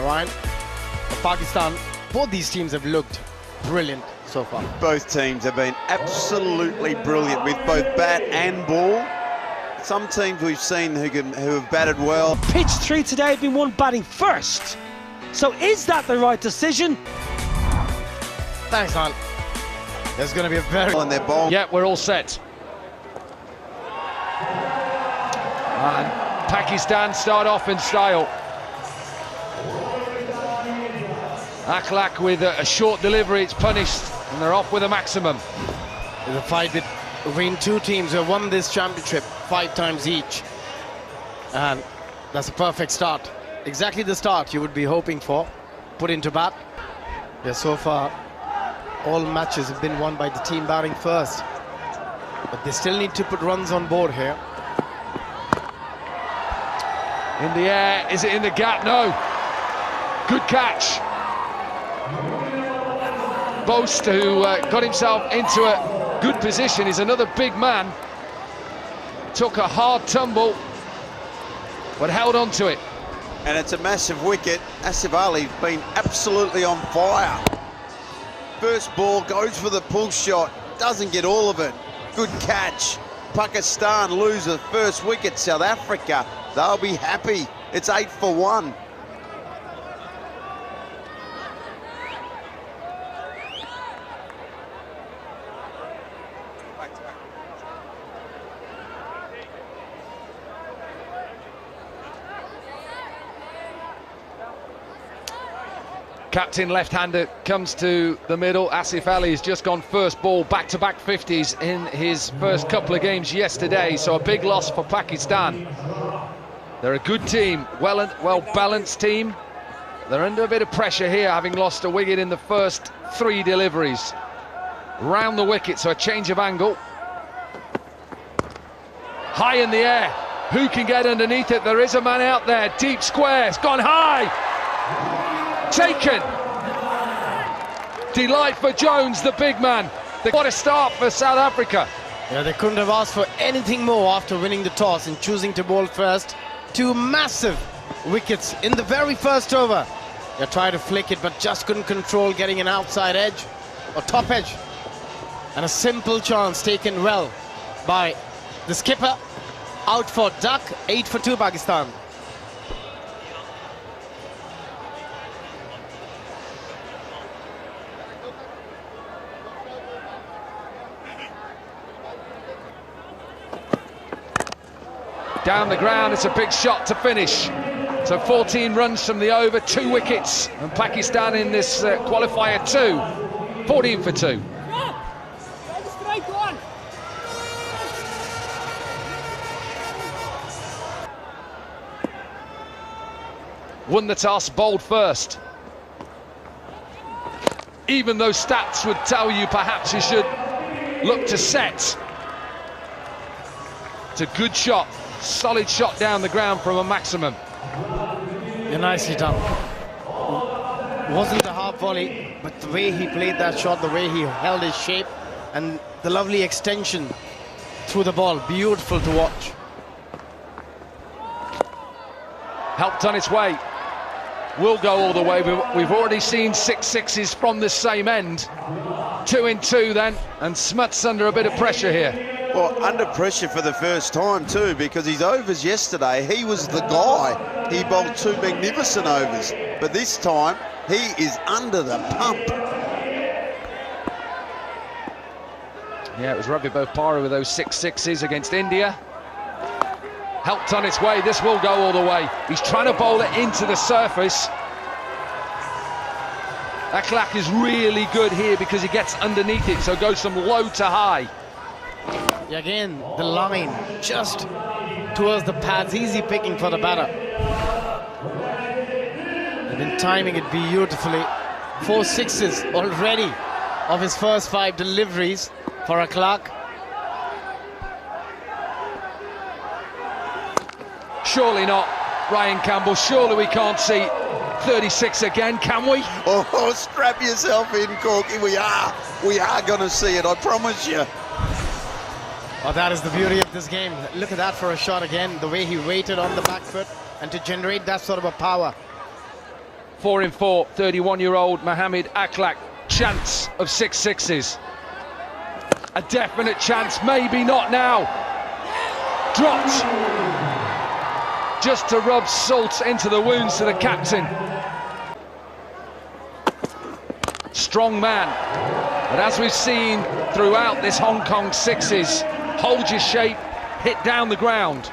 Ryan. For Pakistan, both these teams have looked brilliant so far. Both teams have been absolutely brilliant with both bat and ball. Some teams we've seen who have batted well. Pitch 3 today have been one batting first. So is that the right decision? Thanks, man. There's going to be a very... on their ball. Yeah, we're all set. And Pakistan start off in style. Akhlaq with a short delivery, it's punished, and they're off with a maximum. There's a fight between two teams who have won this championship 5 times each. And that's a perfect start. Exactly the start you would be hoping for. Put into bat. Yeah, so far, all matches have been won by the team batting first. But they still need to put runs on board here. In the air, is it in the gap? No. Good catch. Boast, who got himself into a good position, is another big man. Took a hard tumble, but held on to it. And it's a massive wicket. Asif Ali's been absolutely on fire. First ball, goes for the pull shot, doesn't get all of it. Good catch. Pakistan lose the first wicket. South Africa, they'll be happy. It's 8 for 1. Captain left-hander comes to the middle. Asif Ali has just gone first ball, back-to-back 50s in his first couple of games yesterday, so a big loss for Pakistan. They're a good team, well-balanced team. They're under a bit of pressure here, having lost a wicket in the first 3 deliveries. Round the wicket, so a change of angle. High in the air. Who can get underneath it? There is a man out there. Deep square. It's gone high. Taken. Delight for Jones, the big man. What a start for South Africa. Yeah, they couldn't have asked for anything more after winning the toss and choosing to bowl first. 2 massive wickets in the very first over. They tried to flick it, but just couldn't control getting an outside edge or top edge. And a simple chance taken well by the skipper. Out for duck. 8 for 2 Pakistan. Down the ground, it's a big shot to finish. So 14 runs from the over, 2 wickets. And Pakistan in this qualifier 2, 14 for 2. Won the toss, bowled first. Even though stats would tell you perhaps you should look to set. It's a good shot. Solid shot down the ground from a maximum. Yeah, nicely done. Wasn't a half volley, but the way he played that shot, the way he held his shape, and the lovely extension through the ball, beautiful to watch. Helped on its way. Will go all the way. We've already seen 6 sixes from the same end. 2 in 2 then, and Smuts under a bit of pressure here. Well, under pressure for the first time too, because his overs yesterday, he was the guy. He bowled 2 magnificent overs, but this time he is under the pump. Yeah, it was Ravi Bopara with those 6 sixes against India. Helped on its way. This will go all the way. He's trying to bowl it into the surface. Akhlaq is really good here because he gets underneath it, so goes from low to high. Again, the line just towards the pads, easy picking for the batter. They've been timing it beautifully. 4 sixes already of his first 5 deliveries for Akhlaq. Surely not, Ryan Campbell. Surely we can't see 36 again, can we? Oh, strap yourself in, Corky. We are going to see it, I promise you. Oh, that is the beauty of this game. Look at that for a shot again, the way he waited on the back foot and to generate that sort of a power. 4 in 4, 31-year-old Mohamed Akhlaq. Chance of 6 sixes. A definite chance, maybe not now. Dropped. Just to rub salt into the wounds to the captain. Strong man. But as we've seen throughout this Hong Kong sixes, hold your shape, hit down the ground.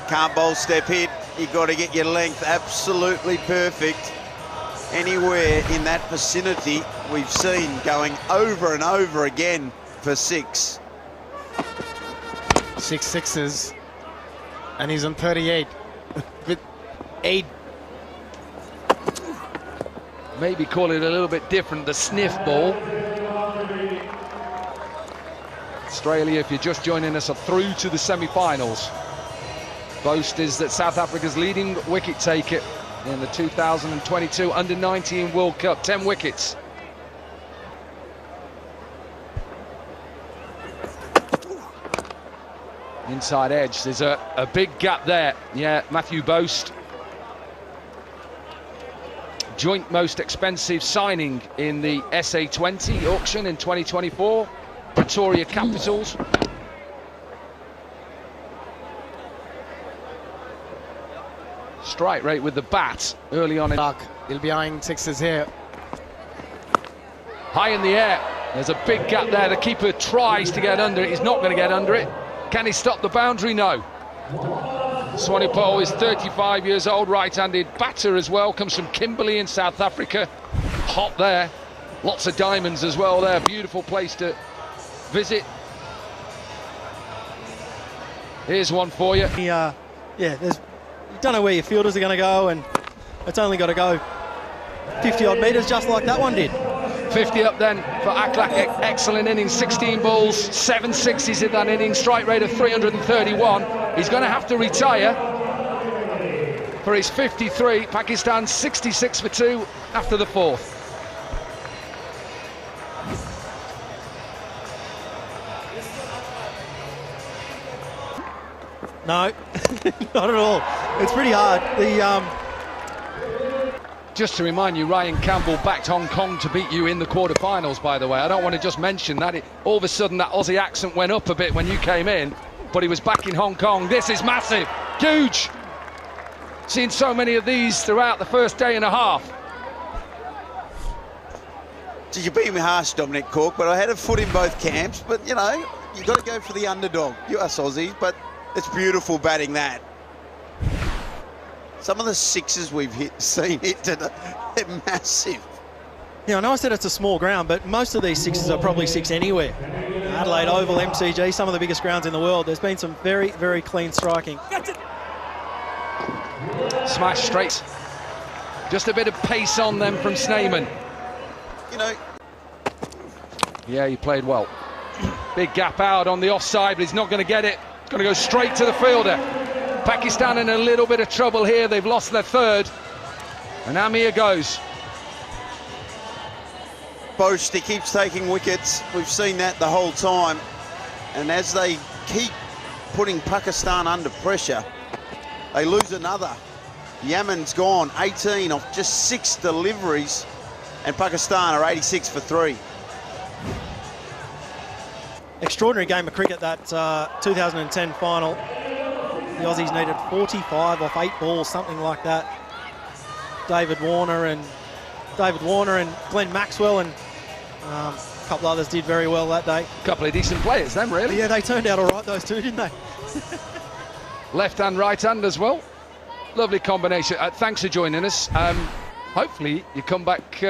Can't bowl step hit. You've got to get your length absolutely perfect. Anywhere in that vicinity, we've seen going over and over again for 6. 6 sixes, and he's on 38 with 8. Maybe call it a little bit different, the sniff ball. Australia, if you're just joining us, are through to the semi-finals. Boast is that South Africa's leading wicket taker in the 2022 Under-19 World Cup, 10 wickets. Inside edge, there's a big gap there. Yeah, Matthew Boast. Joint most expensive signing in the SA20 auction in 2024. Pretoria Capitals. Strike rate with the bat early on in PAK. He'll be eyeing 6s here. High in the air. There's a big gap there. The keeper tries to get under it. He's not going to get under it. Can he stop the boundary? No. Swanepoel is 35 years old, right-handed batter as well. Comes from Kimberley in South Africa. Hot there. Lots of diamonds as well there. Beautiful place to visit. Here's one for you. Yeah, you don't know where your fielders are going to go, and it's only got to go 50-odd metres just like that one did. 50 up then for Akhlaq. Excellent innings, 16 balls, 7 sixes in that inning, strike rate of 331. He's going to have to retire for his 53. Pakistan 66 for 2 after the 4th. No, not at all. It's pretty hard. Just to remind you, Ryan Campbell backed Hong Kong to beat you in the quarterfinals, by the way. I don't want to just mention that. All of a sudden, that Aussie accent went up a bit when you came in, but he was back in Hong Kong. This is massive, huge. Seen so many of these throughout the first day and a half. Did you beat me harsh, Dominic Cork? But I had a foot in both camps. But, you know, you've got to go for the underdog. You us Aussies, but it's beautiful batting that. Some of the sixes we've seen hit today, they're massive. Yeah, I know I said it's a small ground, but most of these sixes are probably 6 anywhere. Adelaide Oval, MCG, some of the biggest grounds in the world. There's been some very, very clean striking. Smash straight. Just a bit of pace on them from Sneyman. You know. Yeah, he played well. Big gap out on the offside, but he's not going to get it. It's going to go straight to the fielder. Pakistan in a little bit of trouble here. They've lost their 3rd. And Amir goes. Boast, he keeps taking wickets. We've seen that the whole time. And as they keep putting Pakistan under pressure, they lose another. Yemen's gone 18 off just 6 deliveries. And Pakistan are 86 for 3. Extraordinary game of cricket, that 2010 final. The Aussies needed 45 off 8 balls, something like that. David Warner and Glenn Maxwell and a couple others did very well that day. A couple of decent players, them really. Yeah, they turned out all right, those two, didn't they? Left hand, right hand as well. Lovely combination. Thanks for joining us. Hopefully you come back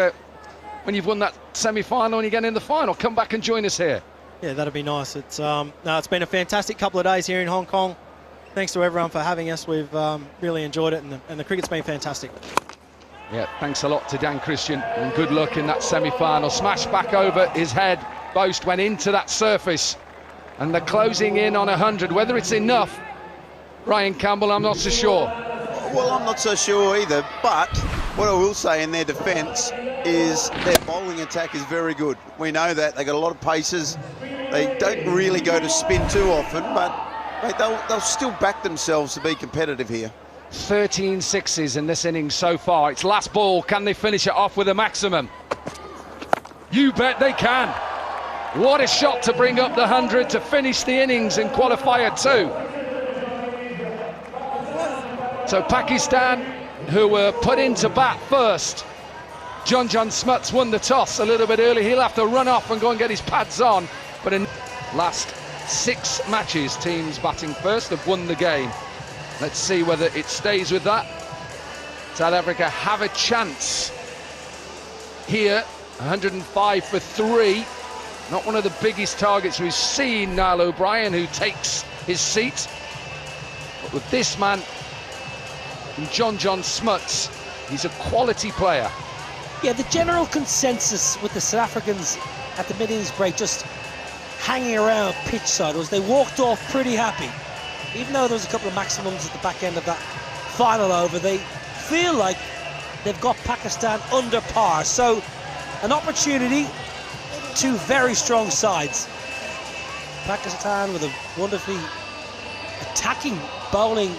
when you've won that semi-final and you get in the final. Come back and join us here. Yeah, that'd be nice. It's been a fantastic couple of days here in Hong Kong. Thanks to everyone for having us. We've really enjoyed it, and the cricket's been fantastic. Yeah, thanks a lot to Dan Christian, and good luck in that semi-final. Smash back over his head. Boast went into that surface, and they're closing in on 100. Whether it's enough, Ryan Campbell, I'm not so sure. Well, I'm not so sure either, but what I will say in their defence is their bowling attack is very good. We know that. They've got a lot of paces. They don't really go to spin too often, but mate, they'll still back themselves to be competitive here. 13 sixes in this innings so far. It's last ball. Can they finish it off with a maximum? You bet they can. What a shot to bring up the 100 to finish the innings in qualifier 2. So Pakistan, who were put into bat first. John Smuts won the toss a little bit early. He'll have to run off and go and get his pads on. But in last 6 matches, teams batting first have won the game. Let's see whether it stays with that. South Africa have a chance here. 105 for 3. Not one of the biggest targets we've seen. Niall O'Brien, who takes his seat. But with this man, John Smuts, he's a quality player. Yeah, the general consensus with the South Africans at the mid-innings break, just hanging around pitch side, was they walked off pretty happy. Even though there was a couple of maximums at the back end of that final over, they feel like they've got Pakistan under par. So an opportunity, 2 very strong sides. Pakistan with a wonderfully attacking bowling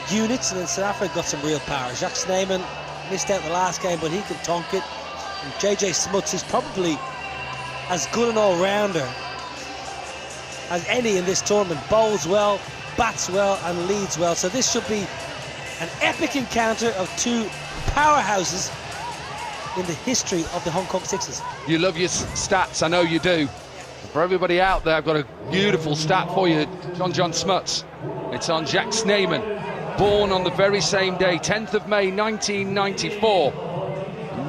units, and then South Africa got some real power. Jacques Snyman missed out the last game, but he can tonk it. And JJ Smuts is probably as good an all-rounder as any in this tournament. Bowls well, bats well, and leads well. So this should be an epic encounter of 2 powerhouses in the history of the Hong Kong Sixers. You love your stats, I know you do. For everybody out there, I've got a beautiful stat for you, John Smuts. It's on Jacques Snyman, born on the very same day, 10th of May 1994.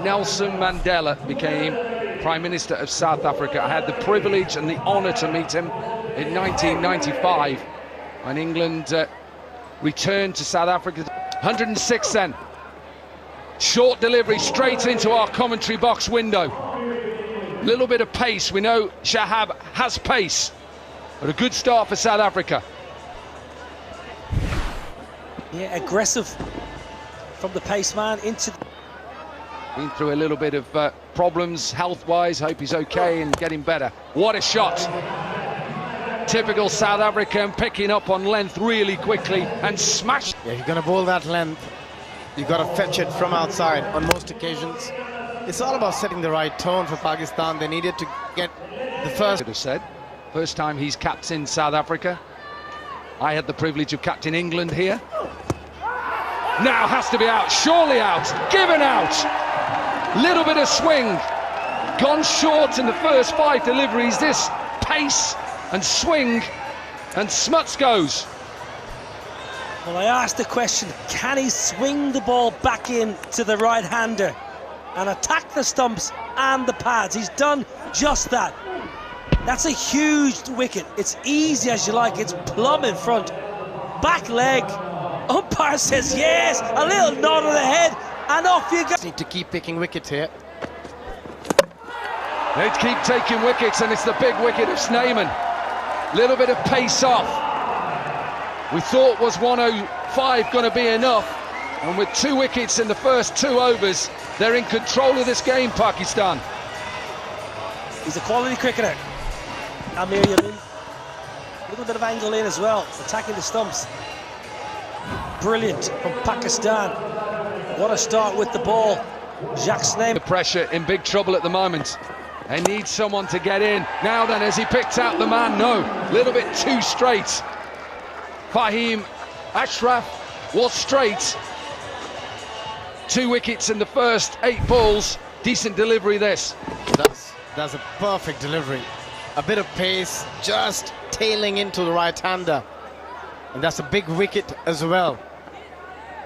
Nelson Mandela became Prime Minister of South Africa. I had the privilege and the honour to meet him in 1995 when England returned to South Africa. 106 then. Short delivery straight into our commentary box window. Little bit of pace. We know Shahab has pace, but a good start for South Africa. Yeah, aggressive from the pace man into... Been through a little bit of problems health-wise. Hope he's okay and getting better. What a shot. Typical South African, picking up on length really quickly and smash. Yeah, you're going to bowl that length. You've got to fetch it from outside on most occasions. It's all about setting the right tone for Pakistan. They needed to get the first... Could have said. First time he's captained South Africa. I had the privilege of captain England here. Now has to be out, surely out, given out. Little bit of swing. Gone short in the first 5 deliveries. This pace and swing, and Smuts goes. Well, I asked the question, can he swing the ball back in to the right-hander and attack the stumps and the pads? He's done just that. That's a huge wicket. It's easy as you like. It's plumb in front. Back leg. Umpire says yes. A little nod of the head, and off you go. Need to keep picking wickets here. They keep taking wickets, and it's the big wicket of Snyman. Little bit of pace off. We thought was 105 going to be enough, and with 2 wickets in the first 2 overs, they're in control of this game, Pakistan. He's a quality cricketer. Amir Yamin. A little bit of angle in as well, attacking the stumps. Brilliant from Pakistan. What a start with the ball. Jacques Snyman. The pressure, in big trouble at the moment. They need someone to get in. Now then, as he picks out the man, no, a little bit too straight. Fahim Ashraf was straight. 2 wickets in the first 8 balls. Decent delivery this. That's a perfect delivery. A bit of pace, just tailing into the right-hander. And that's a big wicket as well.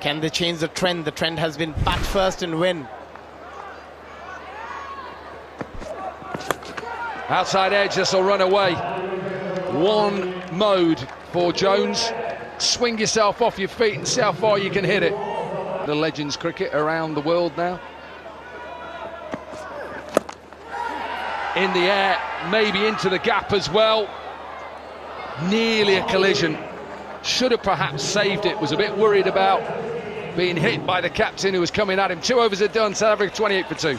Can they change the trend? The trend has been bat first and win. Outside edge, this will run away. One mode for Jones. Swing yourself off your feet and see how far you can hit it. The Legends cricket around the world now. In the air, maybe into the gap as well. Nearly a collision. Should have perhaps saved it. Was a bit worried about being hit by the captain who was coming at him. 2 overs are done. South Africa 28 for 2.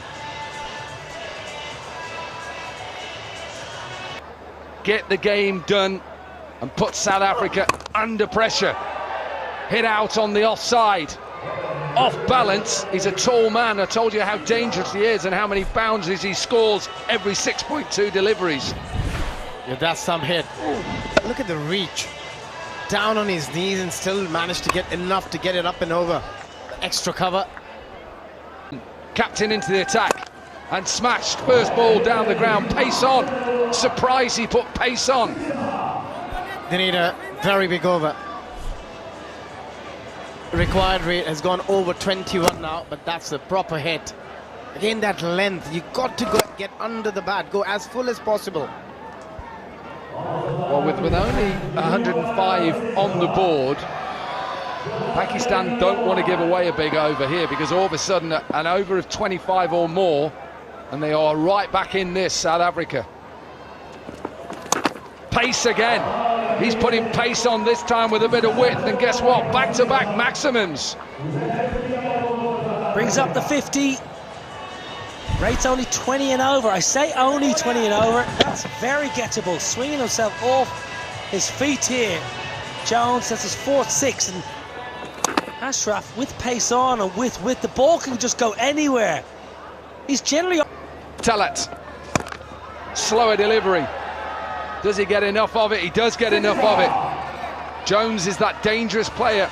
Get the game done and put South Africa under pressure. hit out on the offside. Off balance. He's a tall man. I told you how dangerous he is and how many boundaries he scores every 6.2 deliveries. Yeah, that's some hit. Look at the reach. Down on his knees and still managed to get enough to get it up and over. Extra cover. Captain into the attack and smashed first ball down the ground. Pace on. Surprise, he put pace on. They need a very big over. Required rate has gone over 21 now, but that's a proper hit. Again, that length, you got to get under the bat, go as full as possible. Well, with only 105 on the board, Pakistan don't want to give away a big over here, because all of a sudden an over of 25 or more and they are right back in this, South Africa. Pace again. He's putting pace on this time with a bit of width, and guess what? Back-to-back maximums. Brings up the 50. Rate's only 20 and over. I say only 20 and over. That's very gettable. Swinging himself off his feet here. Jones, that's his 4-6, and Ashraf with pace on and with the ball can just go anywhere. He's generally... Talat. Slower delivery. Does he get enough of it? He does get enough of it. Jones is that dangerous player.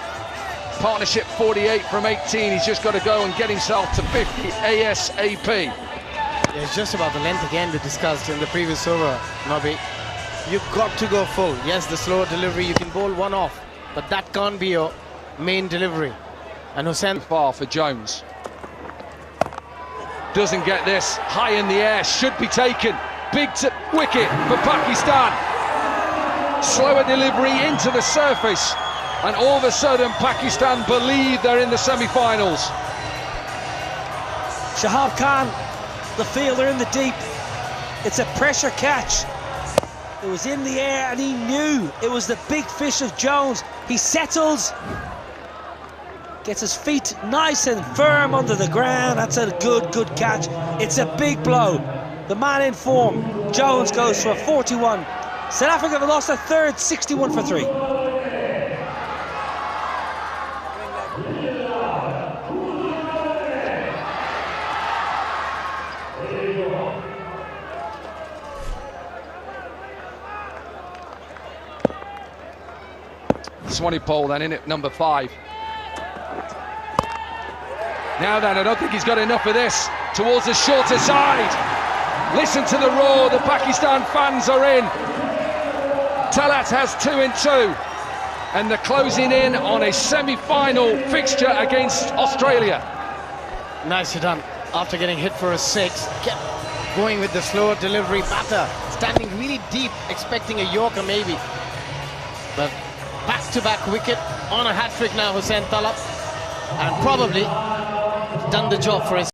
Partnership 48 from 18. He's just got to go and get himself to 50 ASAP. Yeah, it's just about the length again we discussed in the previous over, Nobby. You've got to go full. Yes, the slower delivery, you can bowl one off, but that can't be your main delivery. And Hussain... Far for Jones. Doesn't get this. High in the air, should be taken. Big wicket for Pakistan. Slower delivery into the surface, and all of a sudden Pakistan believe they're in the semi-finals. Shahab Khan, the fielder in the deep. It's a pressure catch. It was in the air and he knew it was the big fish of Jones. He settles, gets his feet nice and firm under the ground. That's a good catch. It's a big blow. The man in form, Jones, goes for a 41. South Africa have lost a third, 61 for 3. Swanee pole then in at number 5. Now then, I don't think he's got enough of this. Towards the shorter side. Listen to the roar, the Pakistan fans are in. Talat has 2 in 2. And they're closing in on a semi-final fixture against Australia. Nicely done. After getting hit for a 6, kept going with the slower delivery batter, standing really deep, expecting a Yorker maybe. But back-to-back wicket on a hat-trick now, Hussain Talab, and probably done the job for his